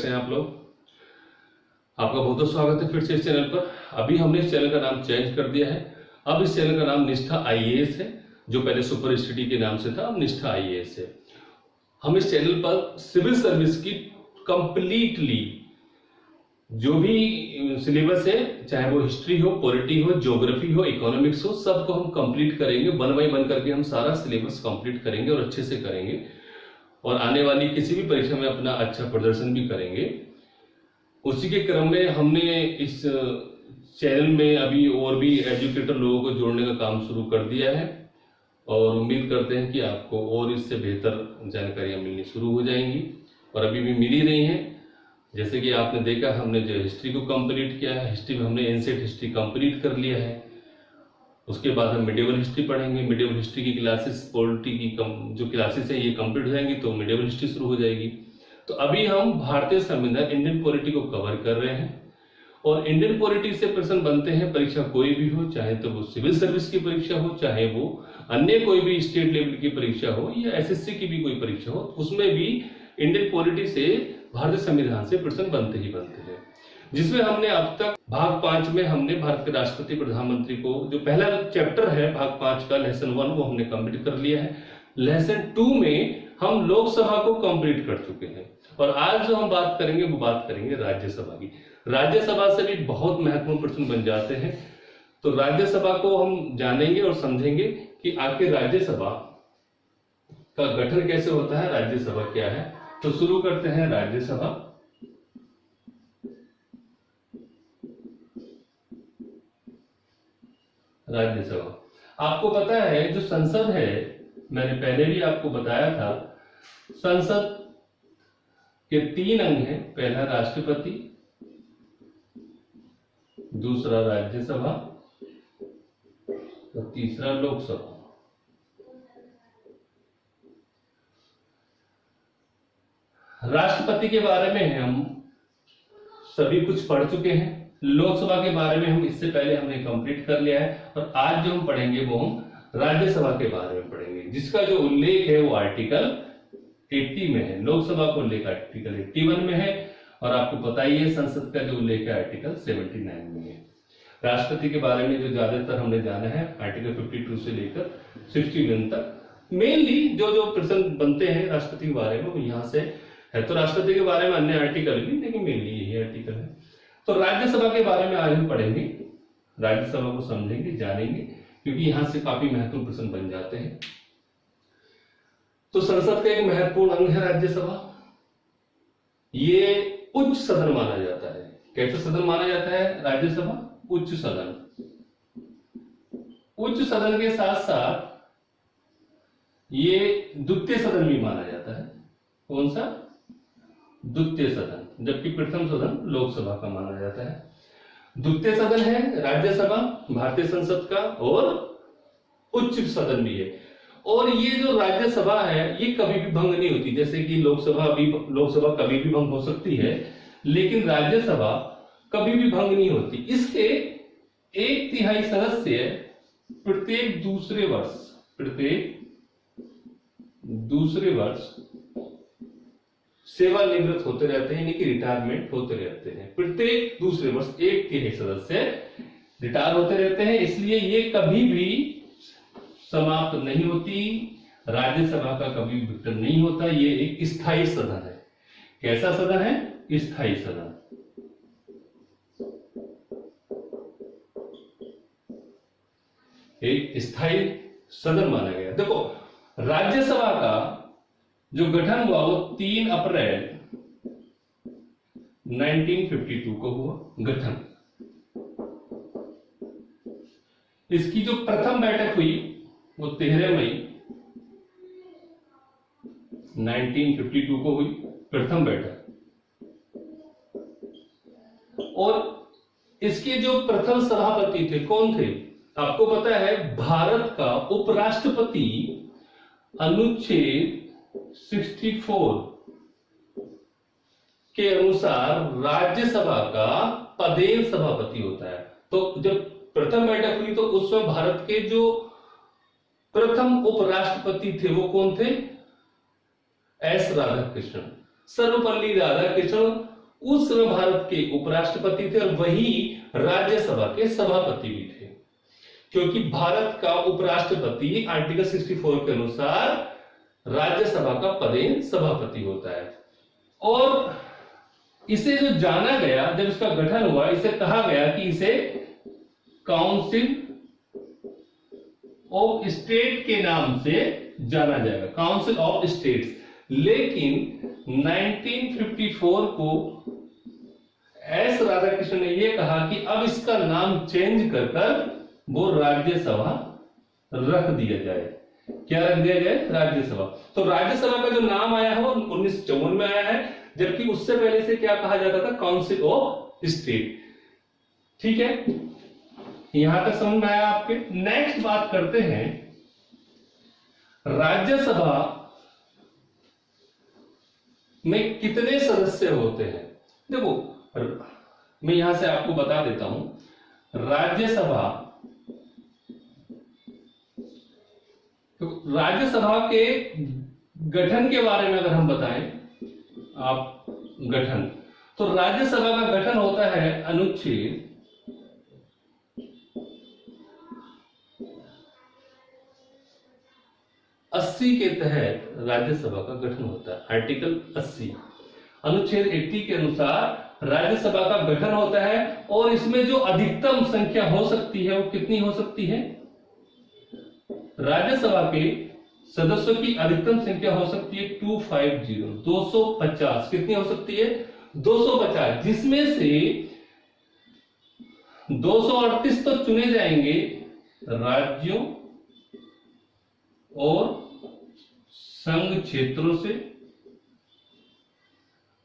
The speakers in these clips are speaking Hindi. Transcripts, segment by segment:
कैसे हैं आप लोग। आपका बहुत बहुत स्वागत है फिर से इस चैनल पर। अभी हमने इस चैनल का नाम चेंज कर दिया है। अब इस चैनल का नाम निष्ठा आईएएस है, जो पहले सुपर स्टडी के नाम से था, अब निष्ठा आईएएस है। हम इस चैनल पर सिविल सर्विस की कंप्लीटली जो भी सिलेबस है, चाहे वो हिस्ट्री हो, पॉलिटी हो, ज्योग्राफी हो, इकोनॉमिक्स हो, सबको हम कंप्लीट करेंगे। वन बाई वन करके हम सारा सिलेबस कंप्लीट करेंगे और अच्छे से करेंगे, और आने वाली किसी भी परीक्षा में अपना अच्छा प्रदर्शन भी करेंगे। उसी के क्रम में हमने इस चैनल में अभी और भी एजुकेटर लोगों को जोड़ने का काम शुरू कर दिया है, और उम्मीद करते हैं कि आपको और इससे बेहतर जानकारियां मिलनी शुरू हो जाएंगी, और अभी भी मिल ही रही हैं। जैसे कि आपने देखा, हमने जो हिस्ट्री को कंप्लीट किया है, हिस्ट्री में हमने एंशिएंट हिस्ट्री कंप्लीट कर लिया है। उसके बाद हम मिडिवल हिस्ट्री पढ़ेंगे। मिडिवल हिस्ट्री की क्लासेस, पॉलिटी की जो क्लासेस है ये कंप्लीट हो जाएंगी, तो मिडिवल हिस्ट्री शुरू हो जाएगी। तो अभी हम भारतीय संविधान, इंडियन पॉलिटी को कवर कर रहे हैं, और इंडियन पॉलिटी से प्रश्न बनते हैं। परीक्षा कोई भी हो, चाहे तो वो सिविल सर्विस की परीक्षा हो, चाहे वो अन्य कोई भी स्टेट लेवल की परीक्षा हो, या एसएससी की भी कोई परीक्षा हो, उसमें भी इंडियन पॉलिटी से, भारतीय संविधान से प्रश्न बनते ही बनते हैं। जिसमें हमने अब तक भाग 5 में हमने भारत के राष्ट्रपति प्रधानमंत्री को, जो पहला चैप्टर है भाग 5 का, लेसन 1, वो हमने कंप्लीट कर लिया है। लेसन 2 में हम लोकसभा को कंप्लीट कर चुके हैं, और आज जो हम बात करेंगे वो बात करेंगे राज्यसभा की। राज्यसभा से भी बहुत महत्वपूर्ण प्रश्न बन जाते हैं, तो राज्यसभा को हम जानेंगे और समझेंगे कि आखिर राज्यसभा का गठन कैसे होता है, राज्यसभा क्या है। तो शुरू करते हैं राज्यसभा। राज्यसभा आपको पता है, जो संसद है, मैंने पहले भी आपको बताया था, संसद के 3 अंग हैं। पहला राष्ट्रपति, दूसरा राज्यसभा, और तीसरा लोकसभा। राष्ट्रपति के बारे में हम सभी कुछ पढ़ चुके हैं। लोकसभा के बारे में हम इससे पहले हमने कंप्लीट कर लिया है, और आज जो हम पढ़ेंगे वो हम राज्यसभा के बारे में पढ़ेंगे, जिसका जो उल्लेख है वो आर्टिकल 80 में है। लोकसभा को उल्लेख आर्टिकल 81 में है, और आपको पता ही है संसद का जो उल्लेख है आर्टिकल 79 में है। राष्ट्रपति के बारे में जो ज्यादातर हमने जाना है, आर्टिकल 52 से लेकर 61 तक मेनली जो प्रश्न बनते हैं राष्ट्रपति के बारे में, वो यहाँ से है। तो राष्ट्रपति के बारे में अन्य आर्टिकल भी, लेकिन मेनली यही आर्टिकल है। तो राज्यसभा के बारे में आज हम पढ़ेंगे, राज्यसभा को समझेंगे, जानेंगे, क्योंकि यहां से काफी महत्वपूर्ण प्रश्न बन जाते हैं। तो संसद का एक महत्वपूर्ण अंग है राज्यसभा। ये उच्च सदन माना जाता है। कैसा सदन माना जाता है राज्यसभा? उच्च सदन। उच्च सदन के साथ साथ ये द्वितीय सदन भी माना जाता है। कौन सा? द्वितीय सदन। जबकि प्रथम सदन लोकसभा का माना जाता है। द्वितीय सदन है राज्यसभा, भारतीय संसद का, और उच्च सदन भी है। और ये जो राज्यसभा है ये कभी भी भंग नहीं होती। जैसे कि लोकसभा कभी भी भंग हो सकती है, लेकिन राज्यसभा कभी भी भंग नहीं होती। इसके 1/3 सदस्य प्रत्येक दूसरे वर्ष सेवानिवृत्त होते रहते हैं, यानी कि रिटायरमेंट होते रहते हैं। प्रत्येक दूसरे वर्ष 1/3 सदस्य रिटायर होते रहते हैं, इसलिए ये कभी भी समाप्त नहीं होती। राज्यसभा का कभी विघटन नहीं होता। ये एक स्थायी सदन है। कैसा सदन है? स्थायी सदन। एक स्थायी सदन माना गया। देखो, राज्यसभा का जो गठन हुआ वो 3 अप्रैल 1952 को हुआ गठन। इसकी जो प्रथम बैठक हुई वो 13 मई 1952 को हुई, प्रथम बैठक। और इसके जो प्रथम सभापति थे, कौन थे? आपको पता है, भारत का उपराष्ट्रपति अनुच्छेद 64 के अनुसार राज्यसभा का पदेन सभापति होता है। तो जब प्रथम बैठक हुई तो उस समय भारत के जो प्रथम उपराष्ट्रपति थे वो कौन थे? एस राधाकृष्णन। सर्वपल्ली राधाकृष्णन उस समय भारत के उपराष्ट्रपति थे और वही राज्यसभा के सभापति भी थे, क्योंकि भारत का उपराष्ट्रपति आर्टिकल 64 के अनुसार राज्यसभा का पदेन सभापति होता है। और इसे जो जाना गया, जब इसका गठन हुआ, इसे कहा गया कि इसे काउंसिल ऑफ स्टेट के नाम से जाना जाएगा, काउंसिल ऑफ स्टेट्स। लेकिन 1954 को एस राधाकृष्णन ने यह कहा कि अब इसका नाम चेंज कर वो राज्यसभा रख दिया जाए। क्या रख दिया जाए? राज्यसभा। तो राज्यसभा का जो नाम आया है वो 1954 में आया है, जबकि उससे पहले से क्या कहा जाता था? Council of state. ठीक है, यहां तक समझ में आया आपके। नेक्स्ट बात करते हैं राज्यसभा में कितने सदस्य होते हैं। देखो, मैं यहां से आपको बता देता हूं, राज्यसभा के गठन के बारे में अगर हम बताएं आप, गठन, तो राज्यसभा का गठन होता है अनुच्छेद 80 के तहत राज्यसभा का गठन होता है। आर्टिकल 80 अनुच्छेद 80 के अनुसार राज्यसभा का गठन होता है, और इसमें जो अधिकतम संख्या हो सकती है वो कितनी हो सकती है? राज्यसभा के सदस्यों की अधिकतम संख्या हो सकती है 250। कितनी हो सकती है? 250, जिसमें से 238 तो चुने जाएंगे राज्यों और संघ क्षेत्रों से,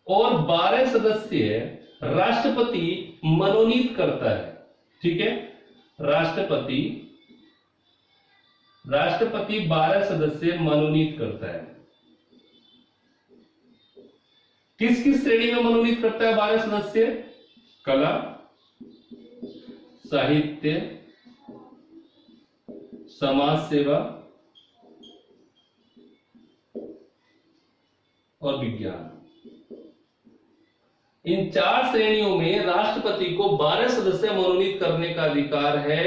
और 12 सदस्य राष्ट्रपति मनोनीत करता है। ठीक है, राष्ट्रपति 12 सदस्य मनोनीत करता है। किस किस श्रेणी में मनोनीत करता है 12 सदस्य? कला, साहित्य, समाज सेवा और विज्ञान। इन 4 श्रेणियों में राष्ट्रपति को 12 सदस्य मनोनीत करने का अधिकार है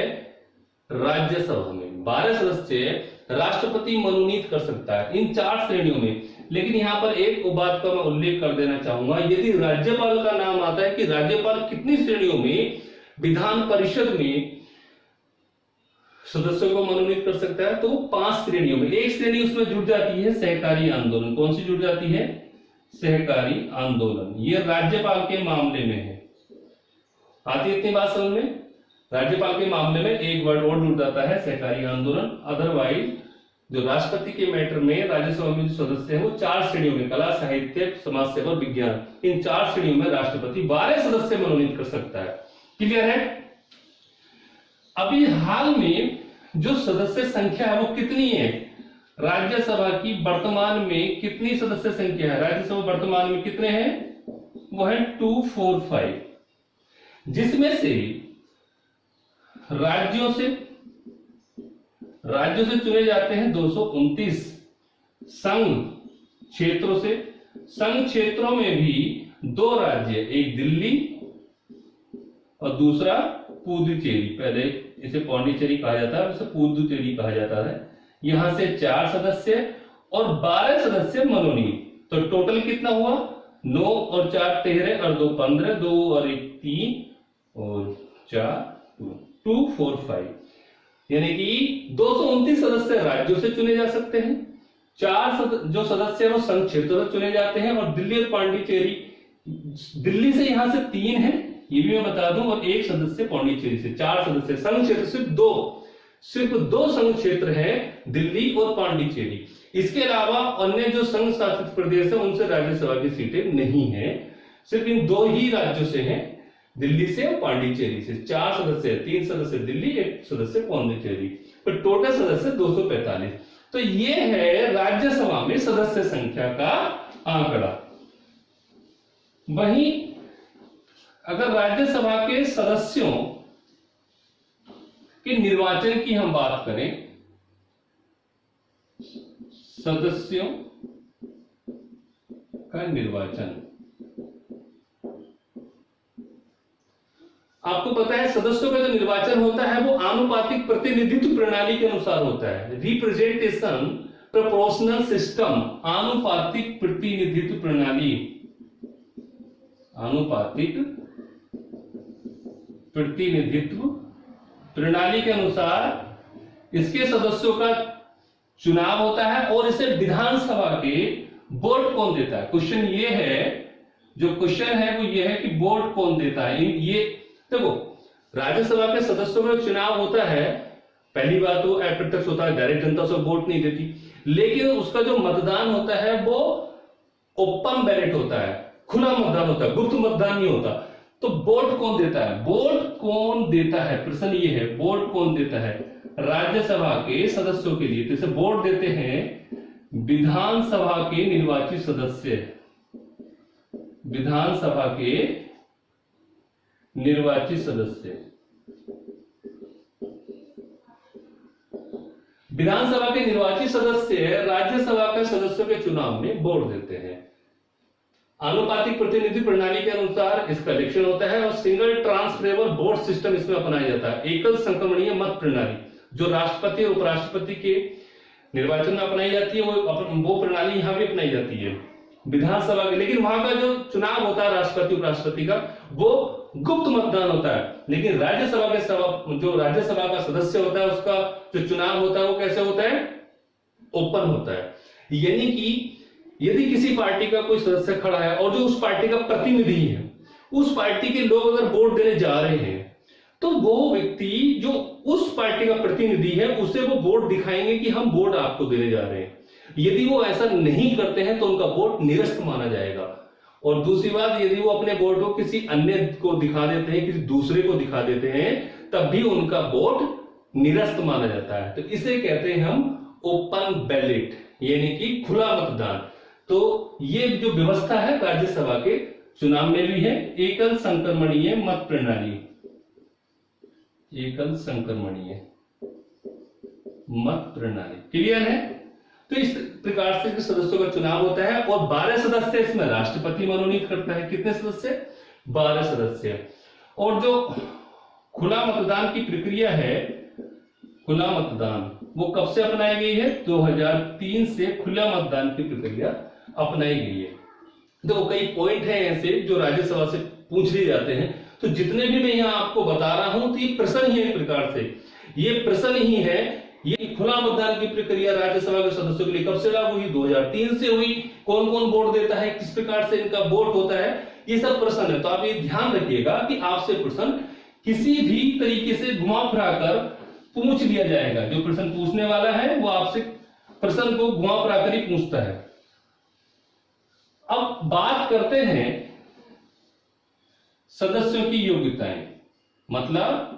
राज्यसभा में। 12 सदस्य राष्ट्रपति मनोनीत कर सकता है इन 4 श्रेणियों में। लेकिन यहां पर एक बात का मैं उल्लेख कर देना चाहूंगा, यदि राज्यपाल का नाम आता है कि राज्यपाल कितनी श्रेणियों में विधान परिषद में सदस्यों को मनोनीत कर सकता है, तो वो 5 श्रेणियों में। एक श्रेणी उसमें जुड़ जाती है सहकारी आंदोलन। कौन सी जुड़ जाती है? सहकारी आंदोलन। ये राज्यपाल के मामले में है। आती है इतनी बात समझ में? राज्यपाल के मामले में एक वर्ड और जुड़ जाता है, सहकारी आंदोलन। अदरवाइज जो राष्ट्रपति के मैटर में राज्यसभा में जो सदस्य है वो 4 श्रेणियों में, कला, साहित्य, समाज सेवा, विज्ञान, इन 4 श्रेणियों में राष्ट्रपति 12 सदस्य मनोनीत कर सकता है। क्लियर है? अभी हाल में जो सदस्य संख्या है वो कितनी है राज्यसभा की? वर्तमान में कितनी सदस्य संख्या है राज्यसभा वर्तमान में? कितने हैं? वो है 245, जिसमें से राज्यों से चुने जाते हैं 229, संघ क्षेत्रों से, संघ क्षेत्रों में भी 2 राज्य, एक दिल्ली और दूसरा पुदुचेरी। पहले इसे पौंडीचेरी कहा जाता है, इसे पुदुचेरी कहा जाता है। यहां से 4 सदस्य और 12 सदस्य मनोनीत। तो टोटल कितना हुआ? 9 और 4 13 और 2 15, 2 और 1 3 और 4 245, यानी कि 229 सदस्य राज्यों से चुने जा सकते हैं। 4 जो सदस्य है वो संघ क्षेत्रों से चुने जाते हैं, और दिल्ली और पांडिचेरी, दिल्ली से यहां से 3 है, ये भी मैं बता दूं, और 1 सदस्य पांडिचेरी से। 4 सदस्य। संघ क्षेत्र सिर्फ दो संघ क्षेत्र है, दिल्ली और पांडिचेरी। इसके अलावा अन्य जो संघ शासित प्रदेश है उनसे राज्यसभा की सीटें नहीं है, सिर्फ इन 2 ही राज्यों से हैं, दिल्ली से और पांडिचेरी से। 4 सदस्य, 3 सदस्य दिल्ली, 1 सदस्य पांडिचेरी, तो टोटल सदस्य 245। तो ये है राज्यसभा में सदस्य संख्या का आंकड़ा। वहीं अगर राज्यसभा के सदस्यों के निर्वाचन की हम बात करें, सदस्यों का निर्वाचन, आपको पता है सदस्यों का जो निर्वाचन होता है वो आनुपातिक प्रतिनिधित्व प्रणाली के अनुसार होता है, रिप्रेजेंटेशन प्रोपोर्शनल सिस्टम, आनुपातिक प्रतिनिधित्व प्रणाली, आनुपातिक प्रतिनिधित्व प्रणाली के अनुसार इसके सदस्यों का चुनाव होता है और इसे विधानसभा के वोट कौन देता है। क्वेश्चन ये है, जो क्वेश्चन है वो ये है कि वोट कौन देता है। ये देखो, राज्यसभा के सदस्यों का चुनाव होता है, पहली बात तो अप्रत्यक्ष होता है, डायरेक्ट जनता उसे वोट नहीं देती, लेकिन उसका जो मतदान होता है वो ओपन बैलेट होता है, खुला मतदान होता है, गुप्त मतदान नहीं होता। तो वोट कौन देता है, वोट कौन देता है, प्रश्न ये है वोट कौन देता है राज्यसभा के सदस्यों के लिए। जैसे वोट देते हैं विधानसभा के निर्वाचित सदस्य, विधानसभा के निर्वाचित सदस्य, विधानसभा के निर्वाचित सदस्य राज्यसभा के सदस्यों के चुनाव में वोट देते हैं। आनुपातिक प्रतिनिधि प्रणाली के अनुसार इसका इलेक्शन होता है और सिंगल ट्रांसफरेबल वोट सिस्टम इसमें अपनाया जाता है। एकल संक्रमणीय मत प्रणाली जो राष्ट्रपति और उपराष्ट्रपति के निर्वाचन में अपनाई जाती है, वो प्रणाली यहां भी अपनाई जाती है विधानसभा के। लेकिन वहां का जो चुनाव होता है राष्ट्रपति उपराष्ट्रपति का, वो गुप्त मतदान होता है। लेकिन राज्यसभा के जो राज्यसभा का सदस्य होता है उसका जो चुनाव होता है वो कैसे होता है, ओपन होता है। यानी कि यदि किसी पार्टी का कोई सदस्य खड़ा है और जो उस पार्टी का प्रतिनिधि है, उस पार्टी के लोग अगर वोट देने जा रहे हैं तो वो व्यक्ति जो उस पार्टी का प्रतिनिधि है उसे वो वोट दिखाएंगे कि हम वोट आपको देने जा रहे हैं। यदि वो ऐसा नहीं करते हैं तो उनका वोट निरस्त माना जाएगा। और दूसरी बात, यदि वो अपने वोट को किसी अन्य को दिखा देते हैं, किसी दूसरे को दिखा देते हैं, तब भी उनका वोट निरस्त माना जाता है। तो इसे कहते हैं हम ओपन बैलेट, यानी कि खुला मतदान। तो ये जो व्यवस्था है राज्यसभा के चुनाव में भी है, एकल संक्रमणीय मत प्रणाली, एकल संक्रमणीय मत प्रणाली। क्लियर है? तो इस प्रकार से सदस्यों का चुनाव होता है और 12 सदस्य इसमें राष्ट्रपति मनोनीत करता है। कितने सदस्य? 12 सदस्य। और जो खुला मतदान की प्रक्रिया है, खुला मतदान, वो कब से अपनाई गई है? 2003 से खुला मतदान की प्रक्रिया अपनाई गई है। देखो कई पॉइंट हैं ऐसे जो राज्यसभा से पूछ लिए जाते हैं, तो जितने भी मैं यहाँ आपको बता रहा हूं तो ये प्रश्न ही है, एक प्रकार से ये प्रश्न ही है। ये खुला मतदान की प्रक्रिया राज्यसभा के सदस्यों के लिए कब से लागू हुई? 2003 से हुई। कौन कौन वोट देता है, किस प्रकार से इनका वोट होता है, ये सब प्रश्न है। तो आप ये ध्यान रखिएगा कि आपसे प्रश्न किसी भी तरीके से घुमा फिरा कर पूछ लिया जाएगा। जो प्रश्न पूछने वाला है वो आपसे प्रश्न को घुमा फिरा कर ही पूछता है। अब बात करते हैं सदस्यों की योग्यताएं, मतलब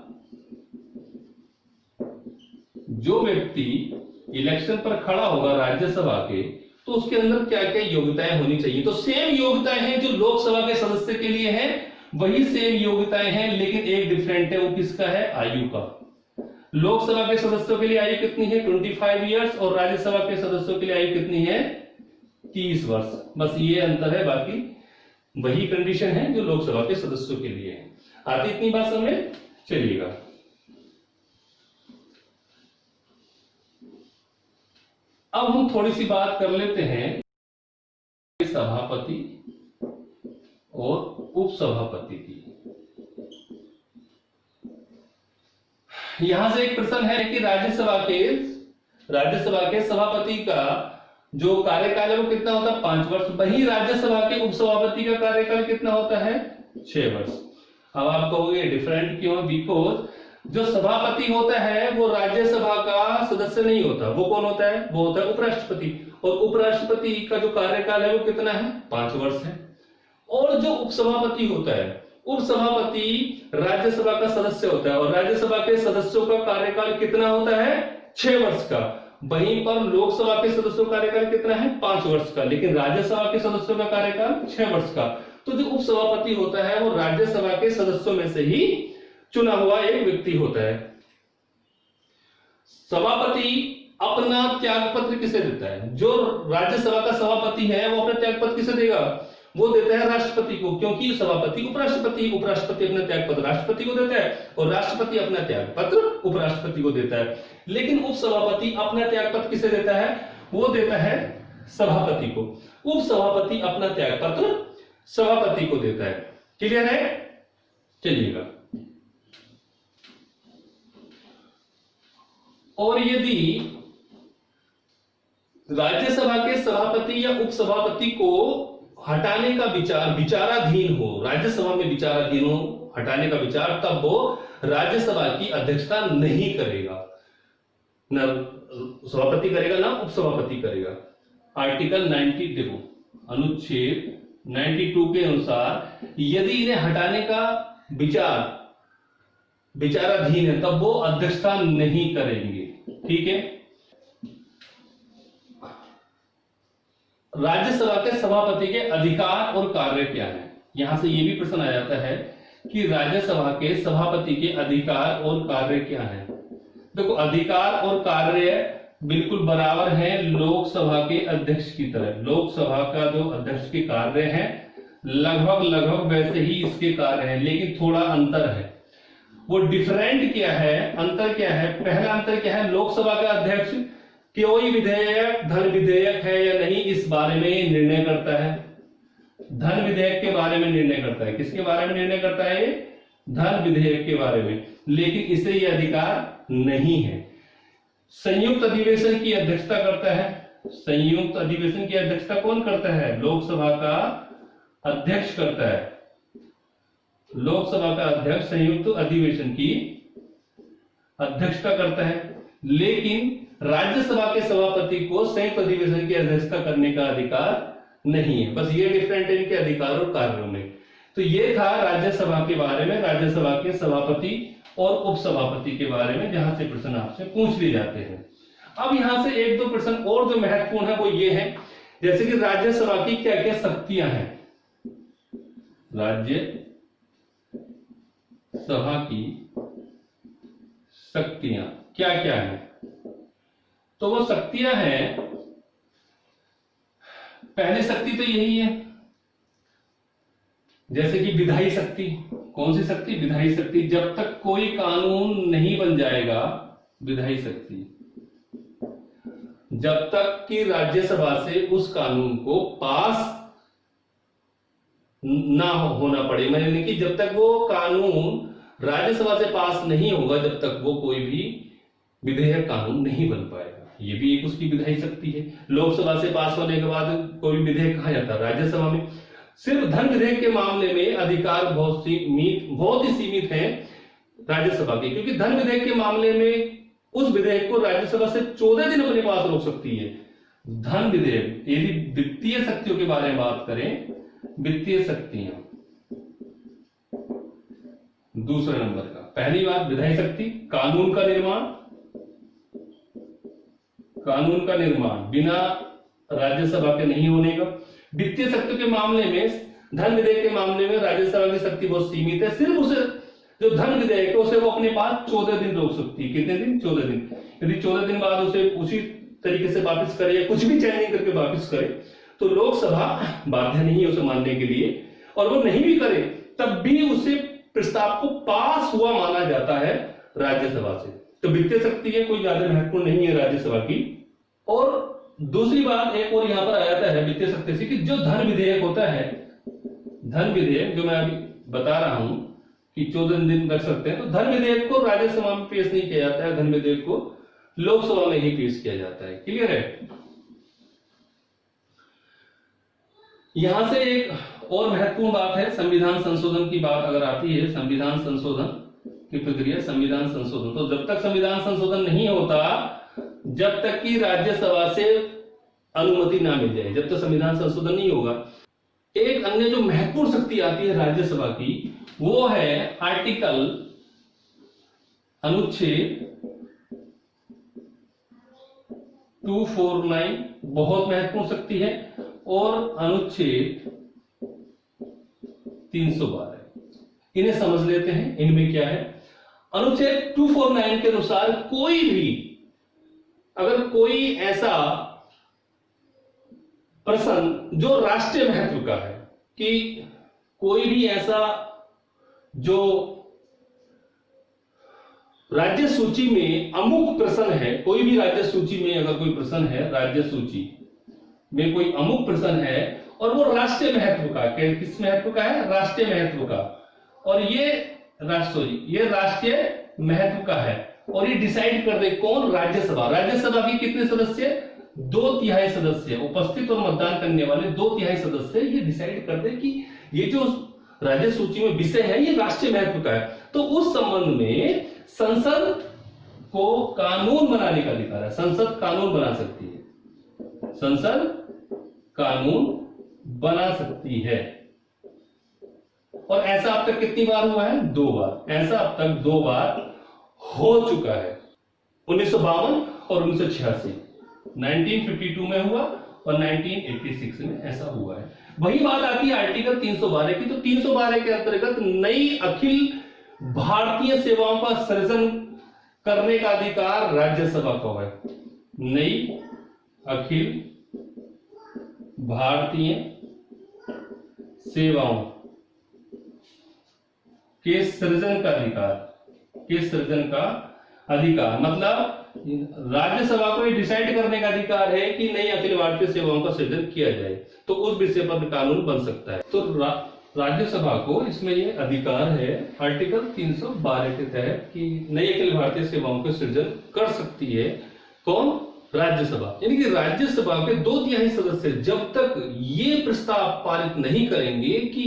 जो व्यक्ति इलेक्शन पर खड़ा होगा राज्यसभा के, तो उसके अंदर क्या क्या योग्यताएं होनी चाहिए। तो सेम योग्यताएं हैं जो लोकसभा के सदस्य के लिए है, वही सेम योग्यताएं हैं, लेकिन एक डिफरेंट है। वो किसका है? आयु का। लोकसभा के सदस्यों के लिए आयु कितनी है? 25 ईयर्स। और राज्यसभा के सदस्यों के लिए आयु कितनी है? 30 वर्ष। बस ये अंतर है, बाकी वही कंडीशन है जो लोकसभा के सदस्यों के लिए है। आती इतनी बात समझ में? चलिएगा, अब हम थोड़ी सी बात कर लेते हैं सभापति और उपसभापति की। यहां से एक प्रश्न है कि राज्यसभा के सभापति का जो कार्यकाल है वो कितना होता है? 5 वर्ष। वहीं राज्यसभा के उपसभापति का कार्यकाल कितना होता है? 6 वर्ष। अब आप कहोगे डिफरेंट क्यों? बिकॉज जो सभापति होता है वो राज्यसभा का सदस्य नहीं होता। वो कौन होता है? वो होता है उपराष्ट्रपति। और उपराष्ट्रपति का जो कार्यकाल है वो कितना है? 5 वर्ष है। और जो उपसभापति होता है, उपसभापति राज्यसभा का सदस्य होता है और राज्यसभा के सदस्यों का कार्यकाल कितना होता है? 6 वर्ष का। वहीं पर लोकसभा के सदस्यों का कार्यकाल कितना है? 5 वर्ष का। लेकिन राज्यसभा के सदस्यों का कार्यकाल 6 वर्ष का। तो जो उपसभापति होता है वो राज्यसभा के सदस्यों में से ही चुना हुआ एक व्यक्ति होता है। सभापति अपना त्याग पत्र किसे देता है? जो राज्यसभा का सभापति है वो अपना त्याग पत्र किसे देगा? वो देता है राष्ट्रपति को, क्योंकि सभापति उपराष्ट्रपति, उपराष्ट्रपति अपना त्याग पत्र राष्ट्रपति को देता है और राष्ट्रपति अपना त्याग पत्र उपराष्ट्रपति को देता है। लेकिन उपसभापति अपना त्याग पत्र किसे देता है? वो देता है सभापति को। उपसभापति अपना त्याग पत्र सभापति को देता है। क्लियर है? चलिएगा। और यदि राज्यसभा के सभापति या उपसभापति को हटाने का विचाराधीन हो, राज्यसभा में विचाराधीन हो हटाने का विचार, तब वो राज्यसभा की अध्यक्षता नहीं करेगा, न सभापति करेगा ना उपसभापति करेगा। आर्टिकल 90 देखो, अनुच्छेद 92 के अनुसार यदि इन्हें हटाने का विचाराधीन है तब वो अध्यक्षता नहीं करेंगे। ठीक है। राज्यसभा के सभापति के अधिकार और कार्य क्या है? यहां से यह भी प्रश्न आ जाता है कि राज्यसभा के सभापति के अधिकार और कार्य क्या है। देखो, अधिकार और कार्य बिल्कुल बराबर है लोकसभा के अध्यक्ष की तरह। लोकसभा का जो अध्यक्ष के कार्य है लगभग वैसे ही इसके कार्य है, लेकिन थोड़ा अंतर है। वो डिफरेंट क्या है, अंतर क्या है? पहला अंतर क्या है? लोकसभा का अध्यक्ष कोई विधेयक धन विधेयक है या नहीं इस बारे में निर्णय करता है। धन विधेयक के बारे में निर्णय करता है। किसके बारे में निर्णय करता है? धन विधेयक के बारे में। लेकिन इसे यह अधिकार नहीं है। संयुक्त अधिवेशन की अध्यक्षता करता है। संयुक्त अधिवेशन की अध्यक्षता कौन करता है? लोकसभा का अध्यक्ष करता है। लोकसभा का अध्यक्ष संयुक्त अधिवेशन की अध्यक्षता करता है। लेकिन राज्यसभा के सभापति को संयुक्त अधिवेशन की अध्यक्षता करने का अधिकार नहीं है। बस ये डिफरेंट है इनके अधिकार और कार्यों में। तो ये था राज्यसभा के बारे में, राज्यसभा के सभापति और उपसभापति के बारे में, जहां से प्रश्न आपसे पूछ लिए जाते हैं। अब यहां से एक दो प्रश्न और जो महत्वपूर्ण है वो ये है, जैसे कि राज्यसभा की क्या क्या शक्तियां हैं। राज्यसभा की शक्तियां क्या क्या है? तो वो शक्तियां हैं, पहली शक्ति तो यही है, जैसे कि विधायी शक्ति। कौन सी शक्ति? विधायी शक्ति। जब तक कोई कानून नहीं बन जाएगा, विधायी शक्ति, जब तक कि राज्यसभा से उस कानून को पास ना होना पड़े, यानी कि जब तक वो कानून राज्यसभा से पास नहीं होगा, जब तक वो कोई भी विधेयक कानून नहीं बन पाएगा। ये भी एक उसकी विधायी शक्ति है। लोकसभा से पास होने के बाद कोई विधेयक कहाँ जाता है? राज्यसभा में। सिर्फ धन विधेयक के मामले में अधिकार बहुत ही सीमित है राज्यसभा के, क्योंकि धन विधेयक के मामले में उस विधेयक को राज्यसभा से 14 दिन अपने पास रोक सकती है। धन विधेयक, यदि वित्तीय शक्तियों के बारे में बात करें, वित्तीय शक्तियां दूसरे नंबर का। पहली बात विधायी शक्ति, कानून का निर्माण बिना राज्यसभा के नहीं होने का। वित्तीय शक्ति के मामले में, धन विधेयक के मामले में राज्यसभा की शक्ति बहुत सीमित है। सिर्फ उसे जो धन विधेयक है उसे वो अपने पास 14 दिन रोक सकती है। कितने दिन? 14 दिन। यदि 14 दिन बाद उसे उसी तरीके से वापस करे या कुछ भी चेंजिंग करके वापस करे तो लोकसभा बाध्य नहीं है उसे मानने के लिए, और वो नहीं भी करे तब भी उसे प्रस्ताव को पास हुआ माना जाता है राज्यसभा से। तो वित्तीय शक्ति है, कोई ज्यादा महत्वपूर्ण नहीं है राज्यसभा की। और दूसरी बात एक और यहां पर आ जाता है वित्तीय शक्ति से, कि जो धन विधेयक होता है, धन विधेयक जो मैं अभी बता रहा हूं कि 14 दिन लग सकते हैं, तो धन विधेयक को राज्यसभा में पेश नहीं किया जाता है, धन विधेयक को लोकसभा में ही पेश किया जाता है। क्लियर है? यहां से एक और महत्वपूर्ण बात है, संविधान संशोधन की बात अगर आती है, संविधान संशोधन की प्रक्रिया, संविधान संशोधन। तो जब तक संविधान संशोधन नहीं होता, जब तक कि राज्यसभा से अनुमति ना मिल जाए, जब तक संविधान संशोधन नहीं होगा। एक अन्य जो महत्वपूर्ण शक्ति आती है राज्यसभा की, वो है आर्टिकल, अनुच्छेद 249, बहुत महत्वपूर्ण शक्ति है, और अनुच्छेद 312। इन्हें समझ लेते हैं, इनमें क्या है। अनुच्छेद 249 के अनुसार कोई भी, अगर कोई ऐसा प्रश्न जो राष्ट्रीय महत्व का है, कि कोई भी ऐसा जो राज्य सूची में अमुक प्रश्न है, कोई भी राज्य सूची में अगर कोई प्रश्न है, राज्य सूची में कोई अमुक प्रश्न है और वो राष्ट्रीय महत्व का, किस महत्व का है, राष्ट्रीय महत्व का, और ये राष्ट्रीय महत्व का है और ये डिसाइड कर दे कौन, राज्यसभा। राज्यसभा के कितने सदस्य, 2/3 सदस्य, उपस्थित और मतदान करने वाले 2/3 सदस्य ये डिसाइड कर दे कि ये जो राज्य सूची में विषय है ये राष्ट्रीय महत्व का है। तो उस संबंध में संसद को कानून बनाने का अधिकार है। संसद कानून बना सकती है, संसद कानून बना सकती है। और ऐसा अब तक कितनी बार हुआ है, 2 बार। ऐसा अब तक 2 बार हो चुका है, 1952 और 1986, 1952 में हुआ और 1986 में ऐसा हुआ है। वही बात आती है आर्टिकल 312 की। तो 312 के अंतर्गत नई अखिल भारतीय सेवाओं का सृजन करने का अधिकार राज्यसभा को है। नई अखिल भारतीय सेवाओं के सृजन का अधिकार, के सृजन का अधिकार मतलब राज्यसभा को ये डिसाइड करने का अधिकार है कि नई अखिल भारतीय सेवाओं का सृजन किया जाए, तो उस विषय पर कानून बन सकता है। तो राज्यसभा को इसमें ये अधिकार है आर्टिकल 312 के तहत कि नई अखिल भारतीय सेवाओं का सृजन कर सकती है। कौन, राज्यसभा। यानी कि राज्यसभा के 2/3 सदस्य जब तक ये प्रस्ताव पारित नहीं करेंगे कि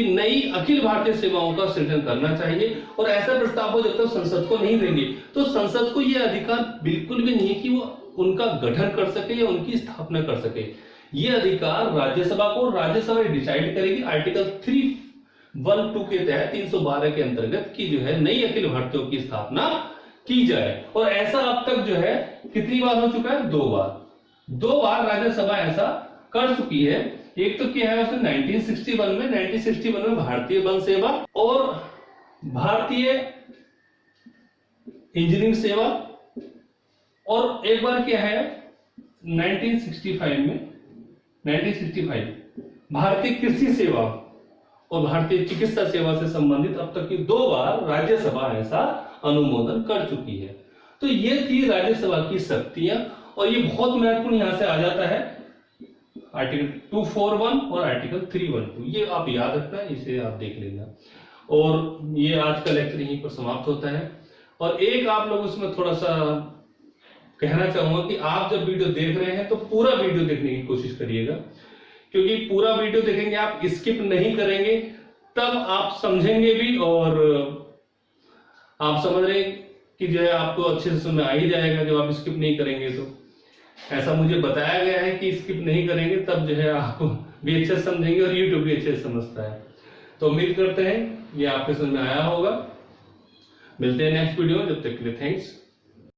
नई अखिल भारतीय सेवाओं का सृजन करना चाहिए, और ऐसा प्रस्ताव को जब तक संसद को नहीं देंगे तो संसद को यह अधिकार बिल्कुल भी नहीं कि वो उनका गठन कर सके या उनकी स्थापना कर सके। ये अधिकार राज्यसभा को, राज्यसभा डिसाइड करेगी आर्टिकल 312 के तहत 312 के अंतर्गत की जो है नई अखिल भारतीयों की स्थापना की जाए। और ऐसा अब तक जो है कितनी बार हो चुका है, 2 बार। 2 बार राज्यसभा ऐसा कर चुकी है। एक तो क्या है उसने 1961 में भारतीय वन सेवा और भारतीय इंजीनियरिंग सेवा, और एक बार क्या है 1965 भारतीय कृषि सेवा और भारतीय चिकित्सा सेवा से संबंधित अब तक की 2 बार राज्यसभा ऐसा अनुमोदन कर चुकी है। तो ये थी राज्यसभा की शक्तियां, और ये बहुत महत्वपूर्ण यहां से आ जाता है आर्टिकल 241 और आर्टिकल 312, ये आप याद रखना, इसे आप देख लेना। और ये आज का लेक्चर यहीं पर समाप्त होता है। और एक आप लोग उसमें थोड़ा सा कहना चाहूंगा कि आप जब वीडियो देख रहे हैं तो पूरा वीडियो देखने की कोशिश करिएगा, क्योंकि पूरा वीडियो देखेंगे, आप स्किप नहीं करेंगे, तब आप समझेंगे भी और आप समझ रहे कि जो है आपको अच्छे से समझ आ ही जाएगा जब आप स्किप नहीं करेंगे। तो ऐसा मुझे बताया गया है कि स्किप नहीं करेंगे तब जो है आप भी अच्छे से समझेंगे और यूट्यूब भी अच्छे से समझता है। तो उम्मीद करते हैं ये आपके समझ में आया होगा। मिलते हैं नेक्स्ट वीडियो में, जब तक के लिए थैंक्स।